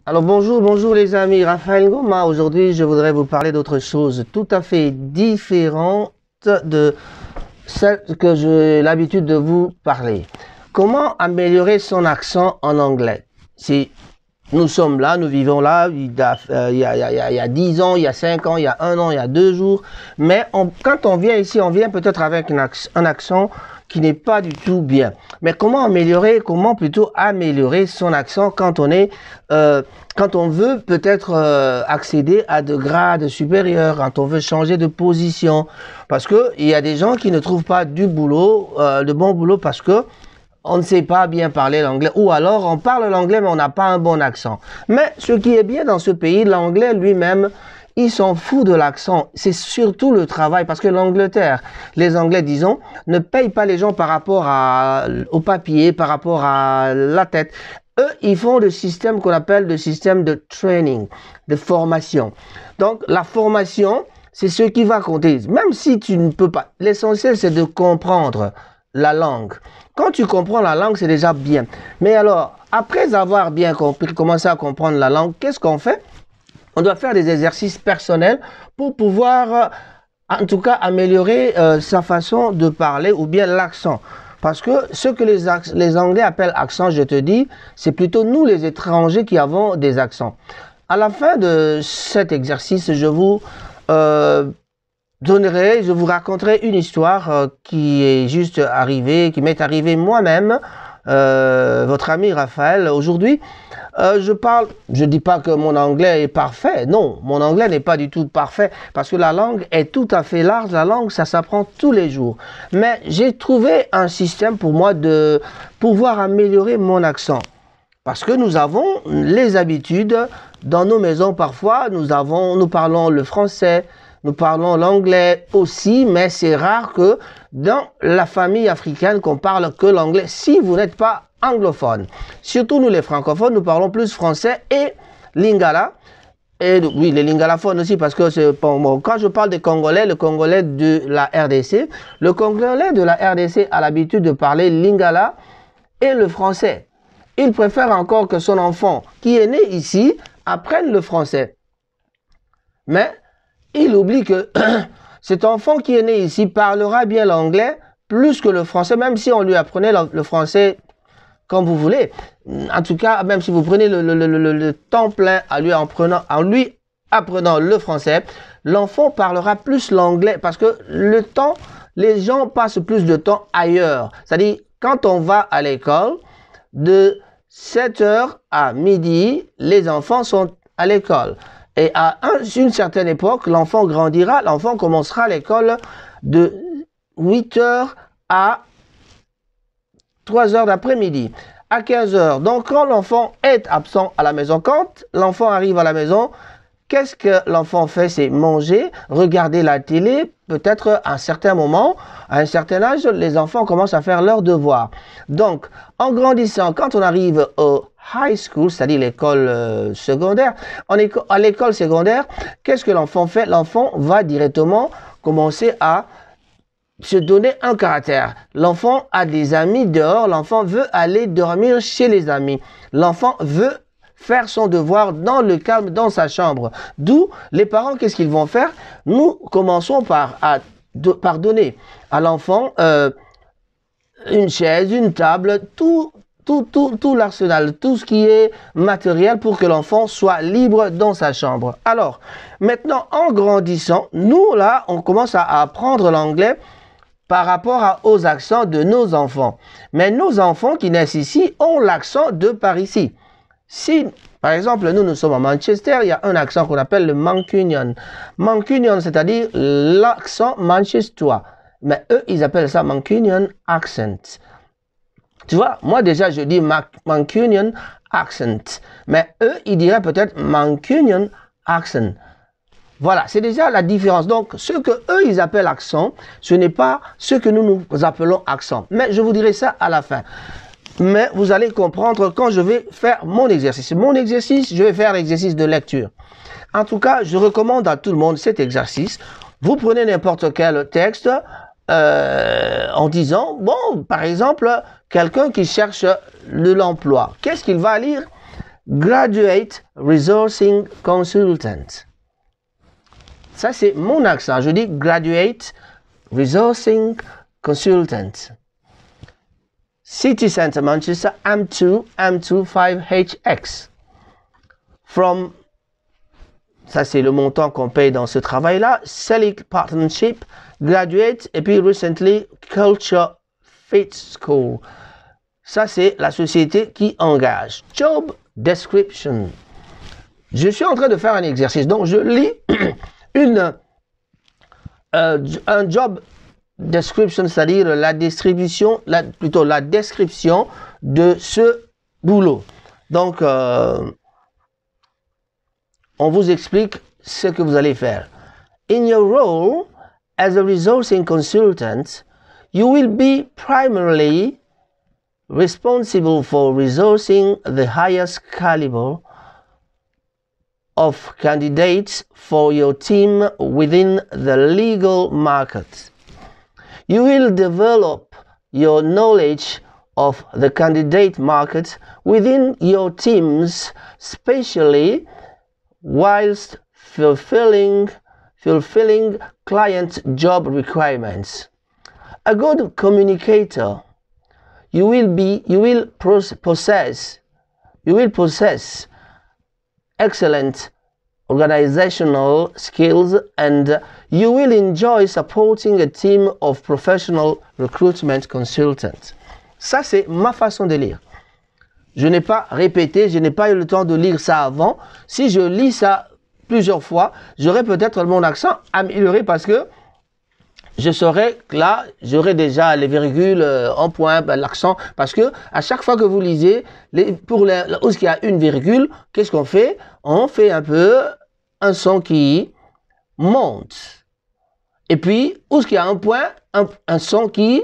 Alors bonjour les amis, Raphaël Ngoma. Aujourd'hui, je voudrais vous parler d'autre chose tout à fait différente de celle que j'ai l'habitude de vous parler. Comment améliorer son accent en anglais? Si nous sommes là, nous vivons là, il y a 10 ans, il y a 5 ans, il y a 1 an, il y a 2 jours. Mais quand on vient ici, on vient peut-être avec un accent qui n'est pas du tout bien. Mais comment plutôt améliorer son accent quand on veut peut-être accéder à de grades supérieurs, quand on veut changer de position. Parce que il y a des gens qui ne trouvent pas du boulot, de bon boulot parce que on ne sait pas bien parler l'anglais, ou alors on parle l'anglais mais on n'a pas un bon accent. Mais ce qui est bien dans ce pays, l'anglais lui-même, il s'en fout de l'accent. C'est surtout le travail, parce que l'Angleterre, les Anglais, disons, ne payent pas les gens par rapport au papier, par rapport à la tête. Eux, ils font le système qu'on appelle le système de training, de formation. Donc, la formation, c'est ce qui va compter. Même si tu ne peux pas, l'essentiel, c'est de comprendre la langue. Quand tu comprends la langue, c'est déjà bien. Mais alors, après avoir bien compris, commencé à comprendre la langue, qu'est-ce qu'on fait? On doit faire des exercices personnels pour pouvoir, en tout cas, améliorer sa façon de parler ou bien l'accent. Parce que ce que les Anglais appellent accent, je te dis, c'est plutôt nous les étrangers qui avons des accents. À la fin de cet exercice, je vous je vous raconterai une histoire qui est juste arrivée, qui m'est arrivée moi-même, votre ami Raphaël. Aujourd'hui, je dis pas que mon anglais est parfait. Non, mon anglais n'est pas du tout parfait parce que la langue est tout à fait large. La langue, ça s'apprend tous les jours. Mais j'ai trouvé un système pour moi de pouvoir améliorer mon accent. Parce que nous avons les habitudes dans nos maisons parfois. Nous parlons le français. Nous parlons l'anglais aussi, mais c'est rare que dans la famille africaine qu'on parle que l'anglais si vous n'êtes pas anglophone. Surtout nous les francophones, nous parlons plus français et lingala. Et oui, les lingalaphones aussi, parce que bon, quand je parle des Congolais, le Congolais de la RDC, le Congolais de la RDC a l'habitude de parler lingala et le français. Il préfère encore que son enfant qui est né ici apprenne le français. Mais il oublie que cet enfant qui est né ici parlera bien l'anglais plus que le français, même si on lui apprenait le français comme vous voulez. En tout cas, même si vous prenez le temps plein en lui apprenant le français, l'enfant parlera plus l'anglais parce que les gens passent plus de temps ailleurs. C'est-à-dire, quand on va à l'école, de 7 heures à midi, les enfants sont à l'école. Et à une certaine époque, l'enfant grandira, l'enfant commencera l'école de 8 heures à 3 heures d'après-midi, à 15 heures. Donc, quand l'enfant est absent à la maison, quand l'enfant arrive à la maison, qu'est-ce que l'enfant fait? C'est manger, regarder la télé. Peut-être à un certain moment, à un certain âge, les enfants commencent à faire leurs devoirs. Donc, en grandissant, quand on arrive au high school, c'est-à-dire l'école secondaire, à l'école secondaire, qu'est-ce que l'enfant fait? L'enfant va directement commencer à se donner un caractère. L'enfant a des amis dehors, l'enfant veut aller dormir chez les amis. L'enfant veut faire son devoir dans le calme, dans sa chambre. D'où les parents, qu'est-ce qu'ils vont faire? Nous commençons par donner à l'enfant une chaise, une table, tout l'arsenal, tout ce qui est matériel pour que l'enfant soit libre dans sa chambre. Alors, maintenant, en grandissant, nous, là, on commence à apprendre l'anglais par rapport aux accents de nos enfants. Mais nos enfants qui naissent ici ont l'accent de par ici. Si, par exemple, nous sommes à Manchester, il y a un accent qu'on appelle le Mancunian. Mancunian, c'est-à-dire l'accent manchestois. Mais eux, ils appellent ça Mancunian accent. Tu vois, moi déjà, je dis Mancunian accent. Mais eux, ils diraient peut-être Mancunian accent. Voilà, c'est déjà la différence. Donc, ce que eux, ils appellent accent, ce n'est pas ce que nous appelons accent. Mais je vous dirai ça à la fin. Mais vous allez comprendre quand je vais faire mon exercice. Mon exercice, je vais faire l'exercice de lecture. En tout cas, je recommande à tout le monde cet exercice. Vous prenez n'importe quel texte en disant, bon, par exemple, quelqu'un qui cherche de l'emploi. Qu'est-ce qu'il va lire? Graduate Resourcing Consultant. Ça, c'est mon accent. Je dis Graduate Resourcing Consultant. City Centre Manchester M2 M25HX. From, ça c'est le montant qu'on paye dans ce travail-là. Select Partnership, Graduate, et puis recently Culture Fit School. Ça c'est la société qui engage. Job Description. Je suis en train de faire un exercice. Donc je lis un job description, c'est-à-dire la description de ce boulot. Donc, on vous explique ce que vous allez faire. In your role as a resourcing consultant, you will be primarily responsible for resourcing the highest caliber of candidates for your team within the legal market. You will develop your knowledge of the candidate market within your teams, especially whilst fulfilling client job requirements. A good communicator, you will possess excellent organizational skills, and you will enjoy supporting a team of professional recruitment consultants. Ça, c'est ma façon de lire. Je n'ai pas répété, je n'ai pas eu le temps de lire ça avant. Si je lis ça plusieurs fois, j'aurai peut-être mon accent amélioré parce que je saurais que là, j'aurai déjà les virgules en point, l'accent, parce que à chaque fois que vous lisez, où il y a une virgule, qu'est-ce qu'on fait? On fait un peu un son qui monte. Et puis, où il y a un point, un son qui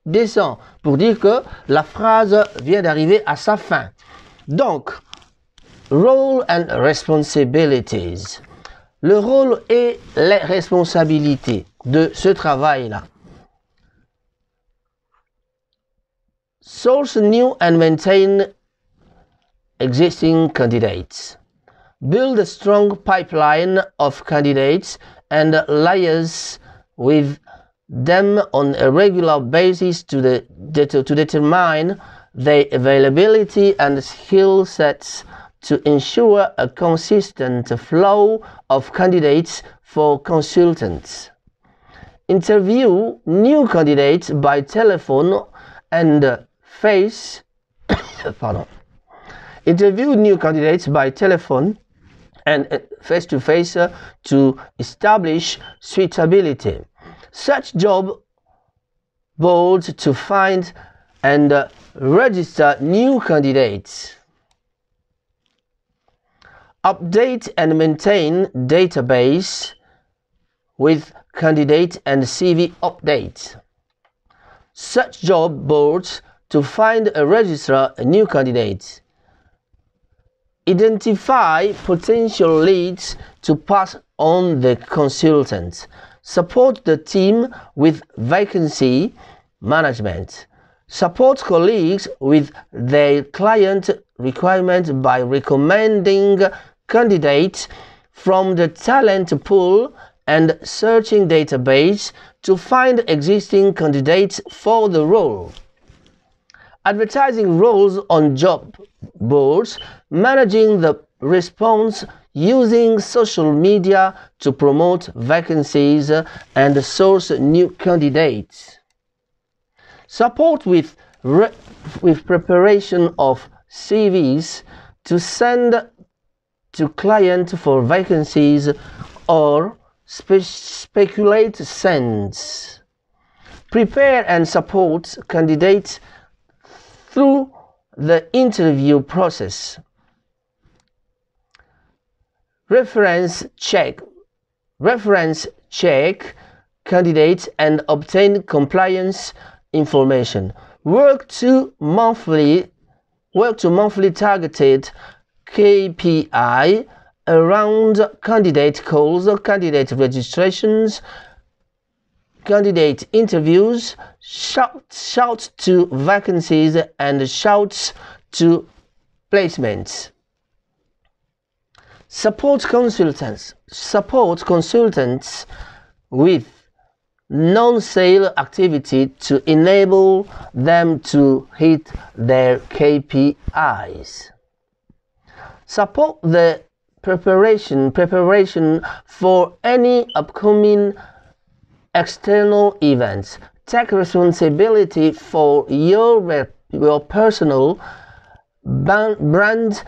descend, pour dire que la phrase vient d'arriver à sa fin. Donc, role and responsibilities. Le rôle et les responsabilités de ce travail-là. Source new and maintain existing candidates. Build a strong pipeline of candidates and liaise with them on a regular basis to determine their availability and skill sets to ensure a consistent flow of candidates for consultants. Interview new candidates by telephone and face Interview new candidates by telephone and face-to-face to establish suitability. Search job boards to find and register new candidates. Update and maintain database with candidate and CV updates. Search job boards to find and register new candidates. Identify potential leads to pass on the consultant. Support the team with vacancy management. Support colleagues with their client requirements by recommending candidates from the talent pool and searching database to find existing candidates for the role. Advertising roles on job boards, managing the response using social media to promote vacancies and source new candidates. Support with preparation of CVs to send to client for vacancies or speculate sends. Prepare and support candidates through the interview process. Reference check candidates and obtain compliance information. Work to monthly targeted KPI around candidate calls, candidate registrations, candidate interviews, shout to vacancies and shouts to placements. Support consultants with non-sale activity to enable them to hit their KPIs. Support the preparation for any upcoming external events. Take responsibility for your personal brand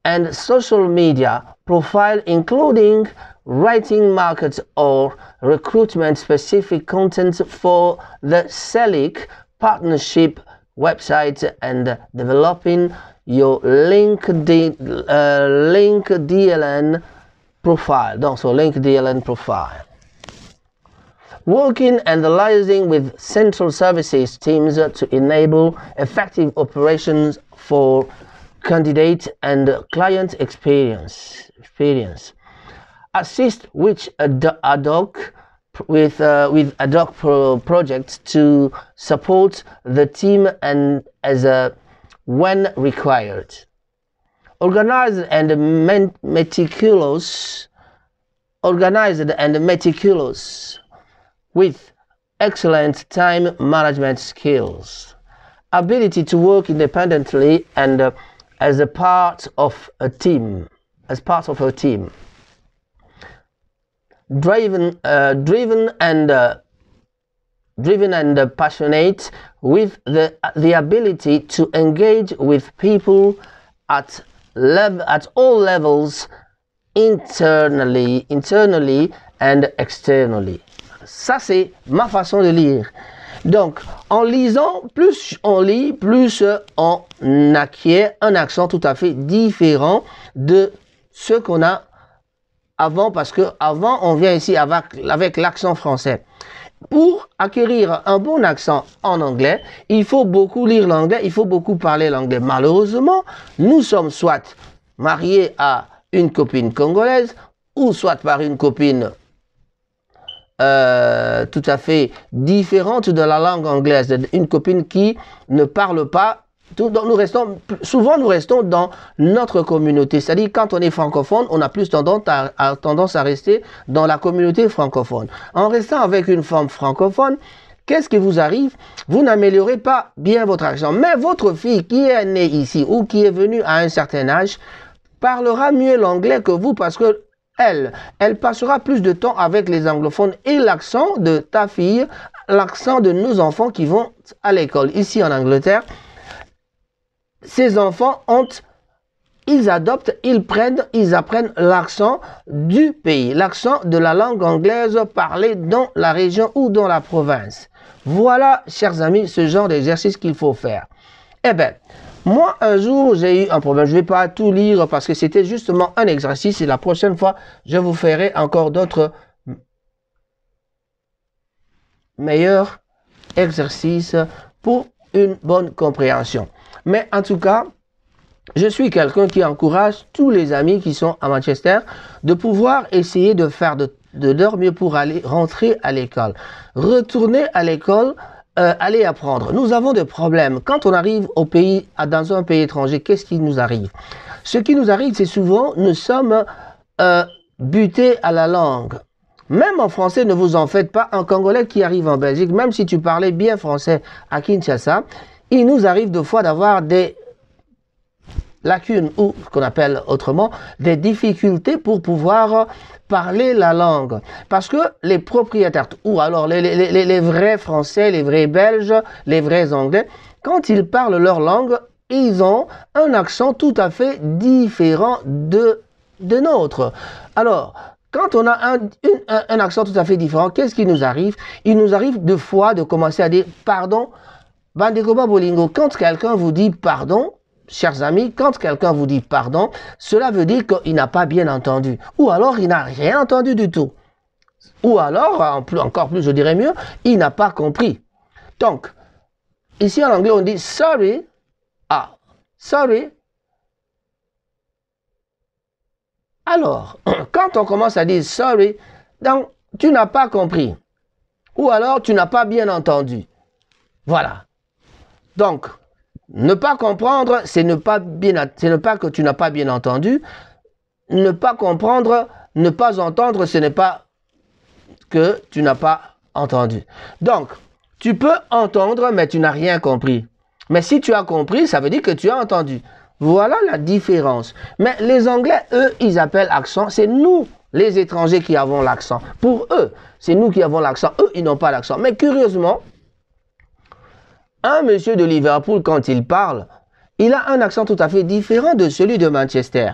and social media profile, including writing market or recruitment specific content for the SELIC partnership website and developing your LinkedIn profile. Donc, sur LinkedIn profile. Working and liaising with central services teams to enable effective operations for candidate and client experience. Assist with ad hoc projects to support the team and when required. Organized and meticulous with excellent time management skills. Ability to work independently and as a part of a team. Driven and passionate, with the ability to engage with people at all levels, internally and externally. Ça, c'est ma façon de lire. Donc, en lisant, plus on lit, plus on acquiert un accent tout à fait différent de ce qu'on a avant, parce que avant on vient ici avec l'accent français. Pour acquérir un bon accent en anglais, il faut beaucoup lire l'anglais, il faut beaucoup parler l'anglais. Malheureusement, nous sommes soit mariés à une copine congolaise, ou soit par une copine tout à fait différente de la langue anglaise, une copine qui ne parle pas. Souvent nous restons dans notre communauté, c'est-à-dire quand on est francophone, on a plus tendance à rester dans la communauté francophone. En restant avec une femme francophone, qu'est-ce qui vous arrive? Vous n'améliorez pas bien votre accent, mais votre fille qui est née ici ou qui est venue à un certain âge parlera mieux l'anglais que vous, parce que elle passera plus de temps avec les anglophones, et l'accent de ta fille, l'accent de nos enfants qui vont à l'école ici en Angleterre, ces enfants ils apprennent l'accent du pays, l'accent de la langue anglaise parlée dans la région ou dans la province. Voilà, chers amis, ce genre d'exercice qu'il faut faire. Eh bien, moi, un jour, j'ai eu un problème. Je ne vais pas tout lire parce que c'était justement un exercice, et la prochaine fois, je vous ferai encore d'autres meilleurs exercices pour une bonne compréhension. Mais en tout cas, je suis quelqu'un qui encourage tous les amis qui sont à Manchester de pouvoir essayer de faire de leur mieux pour aller rentrer à l'école. Retourner à l'école, aller apprendre. Nous avons des problèmes. Quand on arrive dans un pays étranger, qu'est-ce qui nous arrive? Ce qui nous arrive, c'est souvent, nous sommes butés à la langue. Même en français, ne vous en faites pas. Un Congolais qui arrive en Belgique, même si tu parlais bien français à Kinshasa, il nous arrive de fois d'avoir des lacunes, ou ce qu'on appelle autrement des difficultés pour pouvoir parler la langue. Parce que les propriétaires, ou alors les vrais Français, les vrais Belges, les vrais Anglais, quand ils parlent leur langue, ils ont un accent tout à fait différent de nôtre. Alors, quand on a un accent tout à fait différent, qu'est-ce qui nous arrive? Il nous arrive de fois de commencer à dire pardon. Bandekoba Bolingo, quand quelqu'un vous dit pardon, chers amis, quand quelqu'un vous dit pardon, cela veut dire qu'il n'a pas bien entendu. Ou alors il n'a rien entendu du tout. Ou alors, encore plus, je dirais mieux, il n'a pas compris. Donc, ici en anglais, on dit sorry. Ah, sorry. Alors, quand on commence à dire sorry, donc tu n'as pas compris. Ou alors tu n'as pas bien entendu. Voilà. Donc, ne pas comprendre, c'est ne pas que tu n'as pas bien entendu. ne pas comprendre, ne pas entendre, ce n'est pas que tu n'as pas entendu. Donc, tu peux entendre, mais tu n'as rien compris. Mais si tu as compris, ça veut dire que tu as entendu. Voilà la différence. Mais les Anglais, eux, ils appellent accent. C'est nous, les étrangers, qui avons l'accent. Pour eux, c'est nous qui avons l'accent. Eux, ils n'ont pas l'accent. Mais curieusement, un monsieur de Liverpool, quand il parle, il a un accent tout à fait différent de celui de Manchester.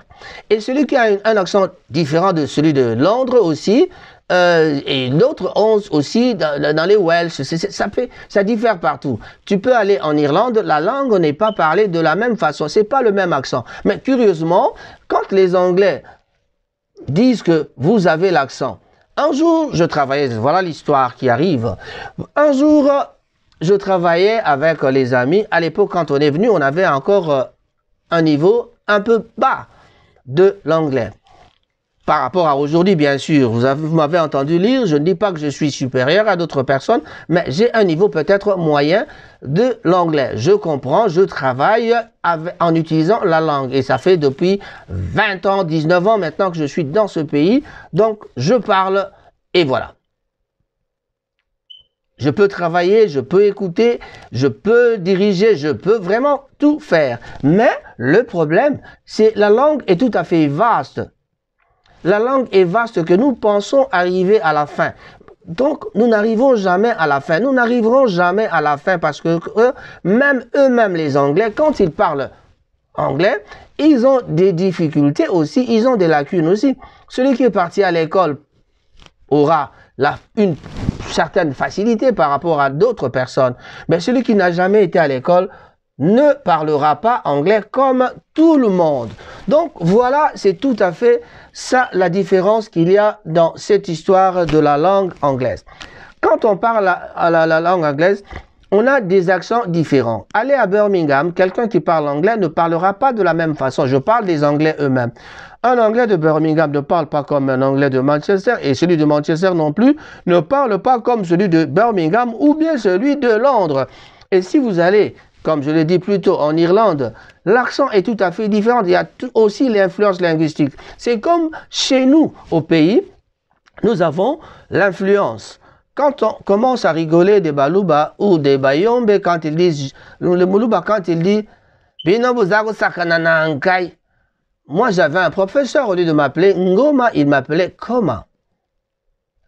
Et celui qui a un accent différent de celui de Londres aussi, et d'autres ont aussi dans les Welsh, ça diffère partout. Tu peux aller en Irlande, la langue n'est pas parlée de la même façon, c'est pas le même accent. Mais curieusement, quand les Anglais disent que vous avez l'accent, un jour je travaillais, voilà l'histoire qui arrive, un jour je travaillais avec les amis, à l'époque quand on est venu, on avait encore un niveau un peu bas de l'anglais. Par rapport à aujourd'hui, bien sûr, vous m'avez entendu lire, je ne dis pas que je suis supérieur à d'autres personnes, mais j'ai un niveau peut-être moyen de l'anglais. Je comprends, je travaille en utilisant la langue. Et ça fait depuis 20 ans, 19 ans maintenant que je suis dans ce pays. Donc, je parle et voilà. Je peux travailler, je peux écouter, je peux diriger, je peux vraiment tout faire. Mais le problème, c'est la langue est tout à fait vaste. La langue est vaste que nous pensons arriver à la fin. Donc, nous n'arrivons jamais à la fin. Nous n'arriverons jamais à la fin parce que eux-mêmes, les Anglais, quand ils parlent anglais, ils ont des difficultés aussi, ils ont des lacunes aussi. Celui qui est parti à l'école aura une certaine facilité par rapport à d'autres personnes. Mais celui qui n'a jamais été à l'école ne parlera pas anglais comme tout le monde. Donc voilà, c'est tout à fait ça la différence qu'il y a dans cette histoire de la langue anglaise. Quand on parle à la langue anglaise, on a des accents différents. Allez à Birmingham, quelqu'un qui parle anglais ne parlera pas de la même façon. Je parle des Anglais eux-mêmes. Un Anglais de Birmingham ne parle pas comme un Anglais de Manchester et celui de Manchester non plus ne parle pas comme celui de Birmingham ou bien celui de Londres. Et si vous allez, comme je l'ai dit plus tôt, en Irlande, l'accent est tout à fait différent. Il y a aussi l'influence linguistique. C'est comme chez nous, au pays, nous avons l'influence. Quand on commence à rigoler des Baluba ou des Bayombe, quand ils disent, le Muluba, quand il dit, moi j'avais un professeur, au lieu de m'appeler Ngoma, il m'appelait Koma.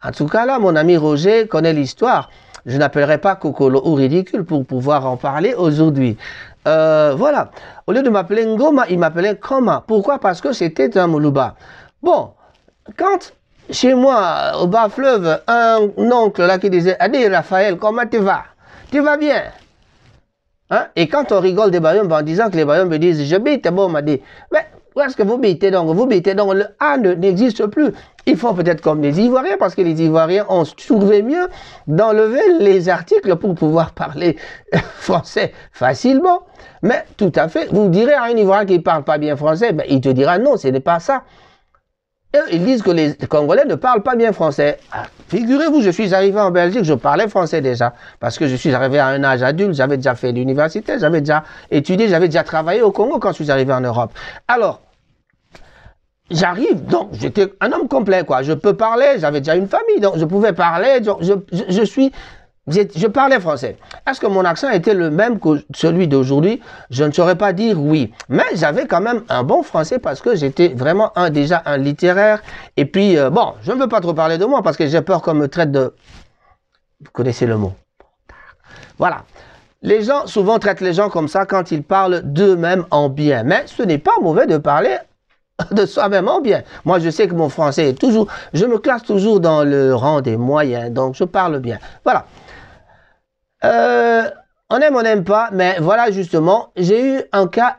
En tout cas là, mon ami Roger connaît l'histoire. Je n'appellerai pas Kokolo ou ridicule pour pouvoir en parler aujourd'hui. Voilà. Au lieu de m'appeler Ngoma, il m'appelait Koma. Pourquoi? Parce que c'était un Muluba. Bon, quand chez moi, au bas fleuve, un oncle là qui disait, Adi Raphaël, comment tu vas? Tu vas bien? Hein? Et quand on rigole des Bayombe en disant que les Bayombe disent, je bite, bon, on m'a dit, mais où est-ce que vous bitez donc? Vous bitez donc, le A n'existe plus. Ils font peut-être comme les Ivoiriens, parce que les Ivoiriens ont trouvé mieux d'enlever les articles pour pouvoir parler français facilement. Mais tout à fait, vous direz à un Ivoirien qui ne parle pas bien français, ben, il te dira non, ce n'est pas ça. Et ils disent que les Congolais ne parlent pas bien français. Ah, figurez-vous, je suis arrivé en Belgique, je parlais français déjà, parce que je suis arrivé à un âge adulte, j'avais déjà fait l'université, j'avais déjà étudié, j'avais déjà travaillé au Congo quand je suis arrivé en Europe. Alors, j'arrive, donc j'étais un homme complet, quoi. Je peux parler, j'avais déjà une famille, donc je pouvais parler, donc je parlais français. Est-ce que mon accent était le même que celui d'aujourd'hui? Je ne saurais pas dire oui. Mais j'avais quand même un bon français parce que j'étais vraiment déjà un littéraire. Et puis, bon, je ne veux pas trop parler de moi parce que j'ai peur qu'on me traite de... Vous connaissez le mot. Voilà. Les gens souvent traitent les gens comme ça quand ils parlent d'eux-mêmes en bien. Mais ce n'est pas mauvais de parler de soi-même en bien. Moi, je sais que mon français est toujours... Je me classe toujours dans le rang des moyens. Donc, je parle bien. Voilà. On n'aime pas, mais voilà justement, j'ai eu un cas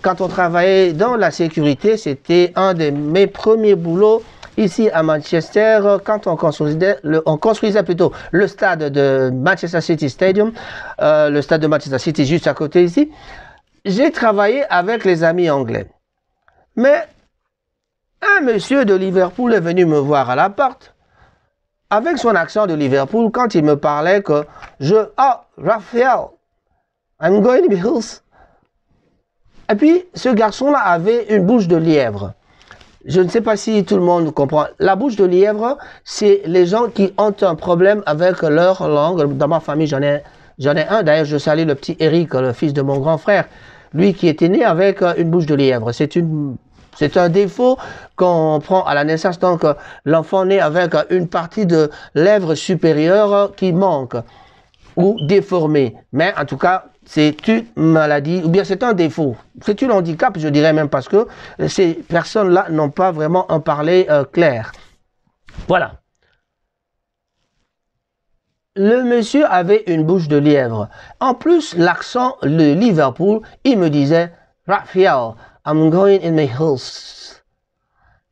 quand on travaillait dans la sécurité, c'était un de mes premiers boulots ici à Manchester, quand on construisait plutôt le stade de Manchester City Stadium, le stade de Manchester City juste à côté ici. J'ai travaillé avec les amis anglais. Mais un monsieur de Liverpool est venu me voir à la porte. Avec son accent de Liverpool, quand il me parlait que Raphaël, I'm going to be hills. Et puis, ce garçon-là avait une bouche de lièvre. Je ne sais pas si tout le monde comprend. La bouche de lièvre, c'est les gens qui ont un problème avec leur langue. Dans ma famille, j'en ai un. D'ailleurs, je salue le petit Eric, le fils de mon grand frère. Lui qui était né avec une bouche de lièvre. C'est un défaut qu'on prend à la naissance. Donc, l'enfant naît avec une partie de lèvre supérieure qui manque ou déformée. Mais en tout cas, c'est une maladie, ou bien c'est un défaut. C'est un handicap, je dirais même, parce que ces personnes-là n'ont pas vraiment un parler clair. Voilà. Le monsieur avait une bouche de lièvre. En plus, l'accent de Liverpool, il me disait « Raphael, I'm going in my house ».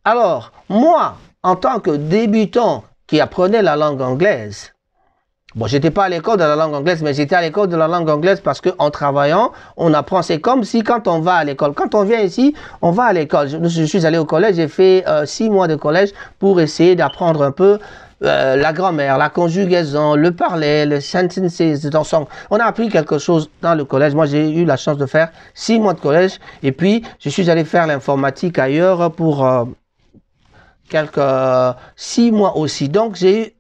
Alors, moi, en tant que débutant qui apprenait la langue anglaise, bon, j'étais pas à l'école de la langue anglaise, mais j'étais à l'école de la langue anglaise parce qu'en travaillant, on apprend. C'est comme si quand on va à l'école, quand on vient ici, on va à l'école. Je suis allé au collège, j'ai fait 6 mois de collège pour essayer d'apprendre un peu la grammaire, la conjugaison, le parler, le sentences. On a appris quelque chose dans le collège. Moi, j'ai eu la chance de faire 6 mois de collège et puis je suis allé faire l'informatique ailleurs pour quelques 6 mois aussi. Donc, j'ai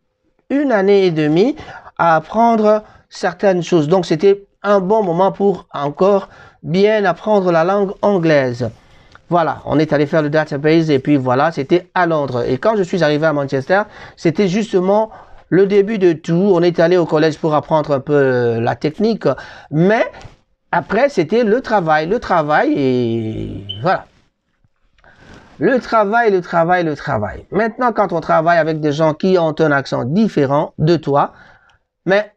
eu 1 année et demie à apprendre certaines choses. Donc, c'était un bon moment pour encore bien apprendre la langue anglaise. Voilà, on est allé faire le database et puis voilà, c'était à Londres. Et quand je suis arrivé à Manchester, c'était justement le début de tout. On est allé au collège pour apprendre un peu la technique. Mais après, c'était le travail et voilà. Le travail. Maintenant, quand on travaille avec des gens qui ont un accent différent de toi, mais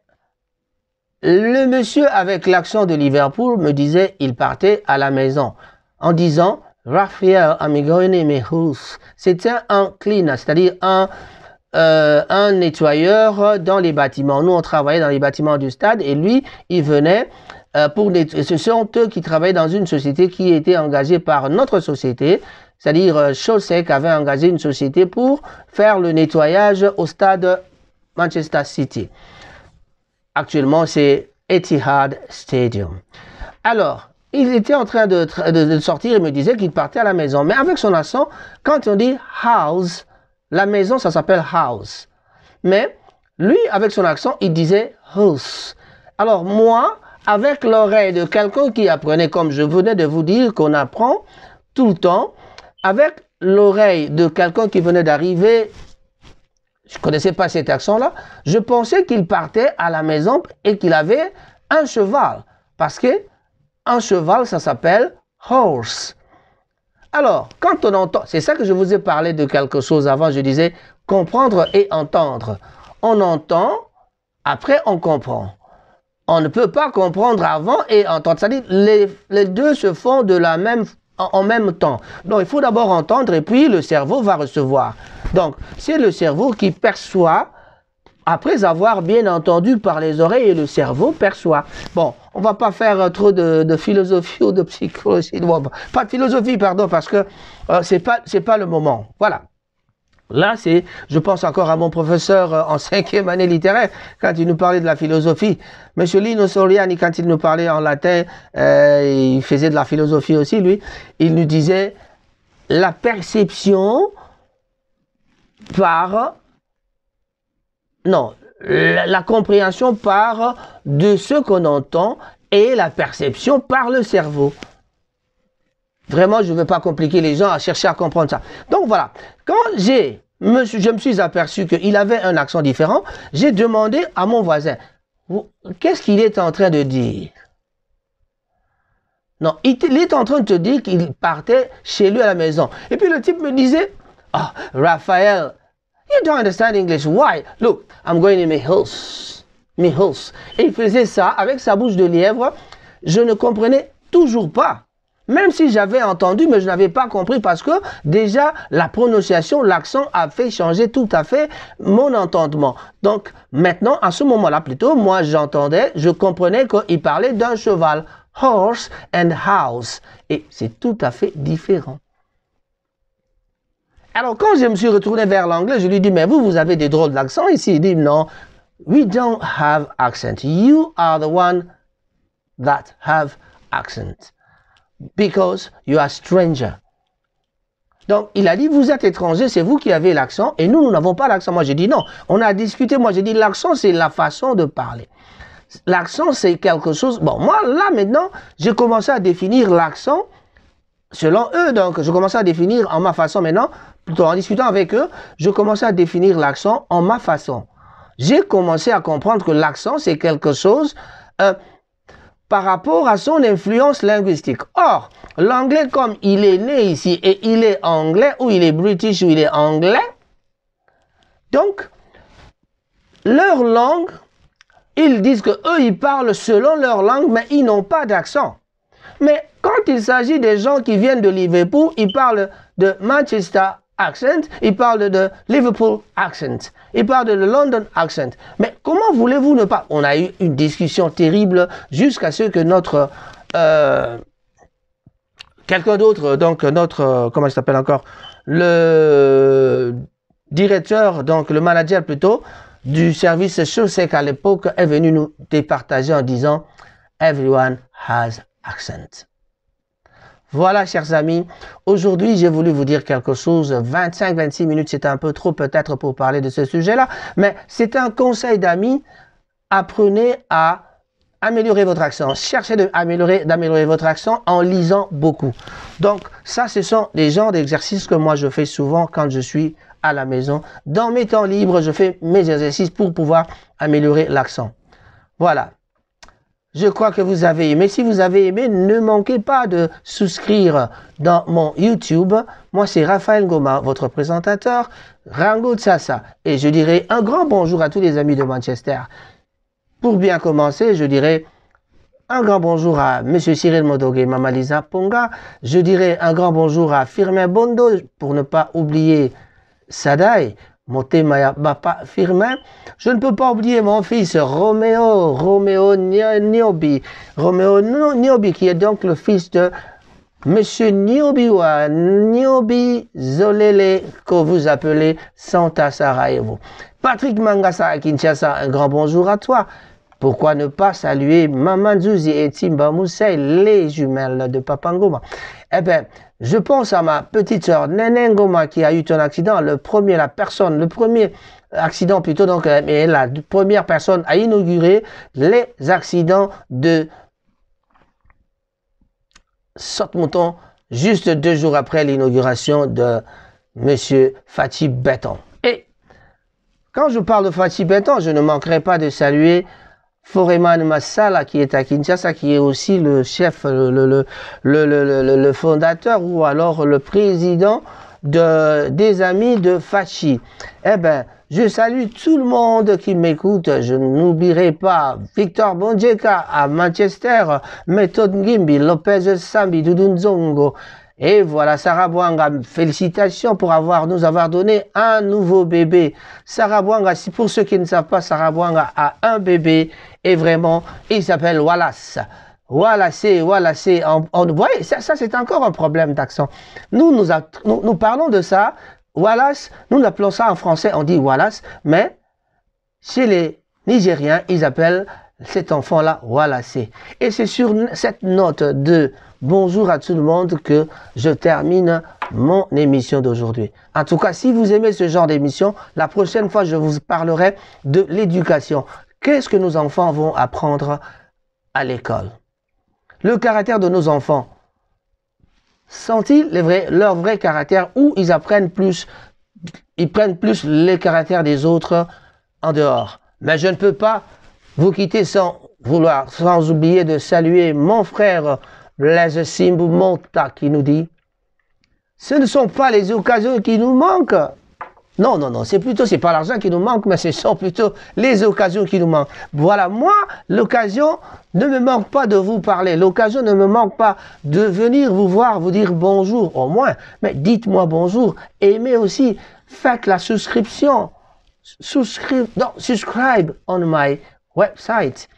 le monsieur avec l'accent de Liverpool me disait, il partait à la maison en disant, Raphael, I'm going in my house. C'était un cleaner, c'est-à-dire un nettoyeur dans les bâtiments. Nous, on travaillait dans les bâtiments du stade et lui, il venait pour nettoyer. Ce sont eux qui travaillaient dans une société qui était engagée par notre société, c'est-à-dire Chaussec avait engagé une société pour faire le nettoyage au stade Manchester City. Actuellement, c'est Etihad Stadium. Alors, il était en train de sortir et me disait qu'il partait à la maison. Mais avec son accent, quand on dit house, la maison, ça s'appelle house. Mais lui, avec son accent, il disait house. Alors moi, avec l'oreille de quelqu'un qui apprenait, comme je venais de vous dire qu'on apprend tout le temps, avec l'oreille de quelqu'un qui venait d'arriver, je ne connaissais pas cet accent-là, je pensais qu'il partait à la maison et qu'il avait un cheval. Parce que un cheval, ça s'appelle horse. Alors, quand on entend, c'est ça que je vous ai parlé de quelque chose avant, je disais comprendre et entendre. On entend, après on comprend. On ne peut pas comprendre avant et entendre. C'est-à-dire les deux se font en même temps. Donc, il faut d'abord entendre et puis le cerveau va recevoir. Donc, c'est le cerveau qui perçoit après avoir bien entendu par les oreilles et le cerveau perçoit. Bon, on ne va pas faire trop de philosophie ou de psychologie. Pas de philosophie, pardon, parce que c'est pas le moment. Voilà. Là, je pense encore à mon professeur en 5e année littéraire, quand il nous parlait de la philosophie. Monsieur Lino Soriani, quand il nous parlait en latin, il faisait de la philosophie aussi, lui. Il nous disait, la perception la compréhension part de ce qu'on entend et la perception par le cerveau. Vraiment, je ne veux pas compliquer les gens à chercher à comprendre ça. Donc voilà, quand je me suis aperçu qu'il avait un accent différent, j'ai demandé à mon voisin, qu'est-ce qu'il est en train de dire? Non, il est en train de te dire qu'il partait chez lui à la maison. Et puis le type me disait, ah, Raphaël, you don't understand English. Why? Look, I'm going in my house. My house. Et il faisait ça avec sa bouche de lièvre. Je ne comprenais toujours pas. Même si j'avais entendu, mais je n'avais pas compris parce que déjà la prononciation, l'accent a fait changer tout à fait mon entendement. Donc maintenant, à ce moment-là plutôt, moi j'entendais, je comprenais qu'il parlait d'un cheval. Horse and house. Et c'est tout à fait différent. Alors, quand je me suis retourné vers l'anglais, je lui dis, mais vous avez des drôles d'accent ici. Il dit, non, we don't have accent. You are the one that have accent. Because you are stranger. Donc, il a dit, vous êtes étranger, c'est vous qui avez l'accent, et nous n'avons pas l'accent. Moi, j'ai dit non. On a discuté, moi, j'ai dit, l'accent, c'est la façon de parler. L'accent, c'est quelque chose... Bon, moi, là, maintenant, j'ai commencé à définir l'accent selon eux. Donc, je commençais à définir en ma façon maintenant, plutôt en discutant avec eux, je commençais à définir l'accent en ma façon. J'ai commencé à comprendre que l'accent, c'est quelque chose par rapport à son influence linguistique. Or, l'anglais, comme il est né ici et il est anglais, ou il est british, ou il est anglais, donc, leur langue, ils disent que eux, ils parlent selon leur langue, mais ils n'ont pas d'accent. Mais quand il s'agit des gens qui viennent de Liverpool, ils parlent de Manchester accent, ils parlent de Liverpool accent, ils parlent de London accent. Mais comment voulez-vous ne pas... On a eu une discussion terrible jusqu'à ce que notre... quelqu'un d'autre, donc notre... comment il s'appelle encore? Le directeur, donc le manager plutôt, du service Chosec à l'époque est venu nous départager en disant « Everyone has accent ». Voilà, chers amis, aujourd'hui, j'ai voulu vous dire quelque chose. 25-26 minutes, c'est un peu trop peut-être pour parler de ce sujet-là, mais c'est un conseil d'amis. Apprenez à améliorer votre accent. Cherchez d'améliorer votre accent en lisant beaucoup. Donc, ça, ce sont des genres d'exercices que moi, je fais souvent quand je suis à la maison. Dans mes temps libres, je fais mes exercices pour pouvoir améliorer l'accent. Voilà. Je crois que vous avez aimé. Si vous avez aimé, ne manquez pas de souscrire dans mon YouTube. Moi, c'est Raphaël Ngoma, votre présentateur, Rango Tsasa. Et je dirai un grand bonjour à tous les amis de Manchester. Pour bien commencer, je dirai un grand bonjour à M. Cyril Modogue et Mama Lisa Ponga. Je dirai un grand bonjour à Firmin Bondo, pour ne pas oublier Sadai. Motemaya Bapa Firmin. Je ne peux pas oublier mon fils Roméo Niobi. Roméo Niobi, qui est donc le fils de Monsieur Niobiwa Niobi Zolele, que vous appelez Santa Sarajevo. Patrick Mangasa à Kinshasa, un grand bonjour à toi. Pourquoi ne pas saluer Maman Zouzi et Timba Moussei, les jumelles de Papa Ngoma? Eh bien, je pense à ma petite sœur Nene Ngoma qui a eu un accident, le premier accident plutôt, donc, mais la première personne à inaugurer les accidents de saute-mouton, juste 2 jours après l'inauguration de Monsieur Fatih Béton. Et quand je parle de Fatih Béton, je ne manquerai pas de saluer Foreman Massala qui est à Kinshasa, qui est aussi le chef, le fondateur ou alors le président des amis de Fachi. Eh bien, je salue tout le monde qui m'écoute. Je n'oublierai pas Victor Bonjeka à Manchester, Method Ngimbi, Lopez Sambi, Dudunzongo. Et voilà, Sarah Bouanga, félicitations pour nous avoir donné un nouveau bébé. Sarah Bouanga, pour ceux qui ne savent pas, Sarah Bouanga a un bébé et vraiment, il s'appelle Wallace. Wallace. Vous voyez, ça c'est encore un problème d'accent. Nous parlons de ça. Wallace, nous l'appelons ça en français, on dit Wallace, mais chez les Nigériens, ils appellent cet enfant-là Wallace. Et c'est sur cette note de bonjour à tout le monde que je termine mon émission d'aujourd'hui. En tout cas, si vous aimez ce genre d'émission, la prochaine fois, je vous parlerai de l'éducation. Qu'est-ce que nos enfants vont apprendre à l'école? Le caractère de nos enfants. Sont-ils leur vrai caractère ou ils prennent plus les caractères des autres en dehors? Mais je ne peux pas vous quitter sans oublier de saluer mon frère Blaise Simbu Monta qui nous dit « Ce ne sont pas les occasions qui nous manquent. » Non, c'est pas l'argent qui nous manque, mais ce sont plutôt les occasions qui nous manquent. Voilà, moi, l'occasion ne me manque pas de vous parler. L'occasion ne me manque pas de venir vous voir, vous dire bonjour, au moins. Mais dites-moi bonjour. Aimez aussi. Faites la souscription. Subscribe on my website.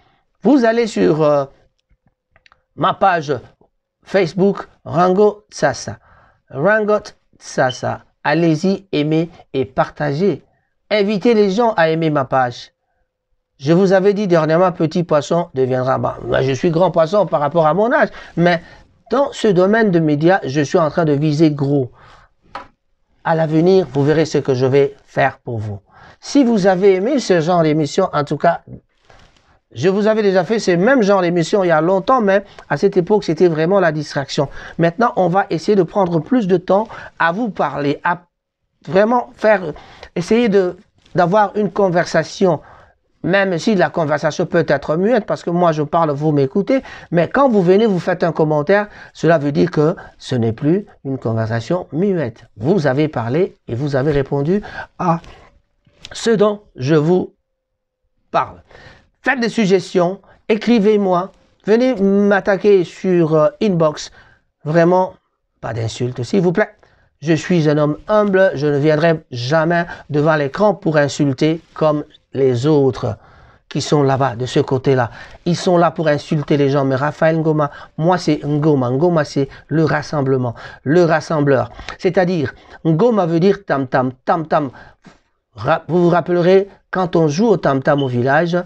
Vous allez sur ma page Facebook, Rango Tsasa. Rango Tsasa. Allez-y, aimez et partagez. Invitez les gens à aimer ma page. Je vous avais dit dernièrement, petit poisson deviendra... je suis grand poisson par rapport à mon âge, mais dans ce domaine de médias, je suis en train de viser gros. à l'avenir, vous verrez ce que je vais faire pour vous. Si vous avez aimé ce genre d'émission, en tout cas, je vous avais déjà fait ce même genre d'émission il y a longtemps, mais à cette époque, c'était vraiment la distraction. Maintenant, on va essayer de prendre plus de temps à vous parler, à vraiment essayer d'avoir une conversation, même si la conversation peut être muette, parce que moi je parle, vous m'écoutez, mais quand vous venez, vous faites un commentaire, cela veut dire que ce n'est plus une conversation muette. Vous avez parlé et vous avez répondu à ce dont je vous parle. Faites des suggestions, écrivez-moi, venez m'attaquer sur inbox. Vraiment, pas d'insultes, s'il vous plaît. Je suis un homme humble, je ne viendrai jamais devant l'écran pour insulter comme les autres qui sont là-bas, de ce côté-là. Ils sont là pour insulter les gens, mais Raphaël Ngoma, moi c'est Ngoma. Ngoma c'est le rassemblement, le rassembleur. C'est-à-dire, Ngoma veut dire tam-tam, tam-tam. Vous vous rappellerez, quand on joue au tam-tam au village,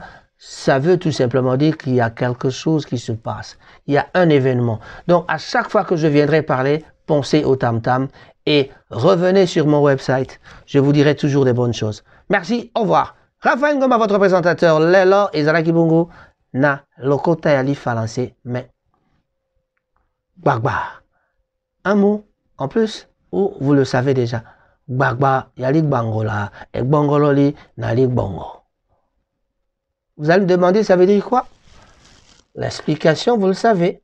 ça veut tout simplement dire qu'il y a quelque chose qui se passe. Il y a un événement. Donc, à chaque fois que je viendrai parler, pensez au tam-tam et revenez sur mon website. Je vous dirai toujours des bonnes choses. Merci, au revoir. Raphaël Ngoma, votre présentateur, Lelo et Zaraki Bongo, na lokota yali falancé, mais gbagba. Un mot en plus, ou vous le savez déjà. Gbagba yali gbangola, et gbangololi nali gbongo. Vous allez me demander, ça veut dire quoi? L'explication, vous le savez.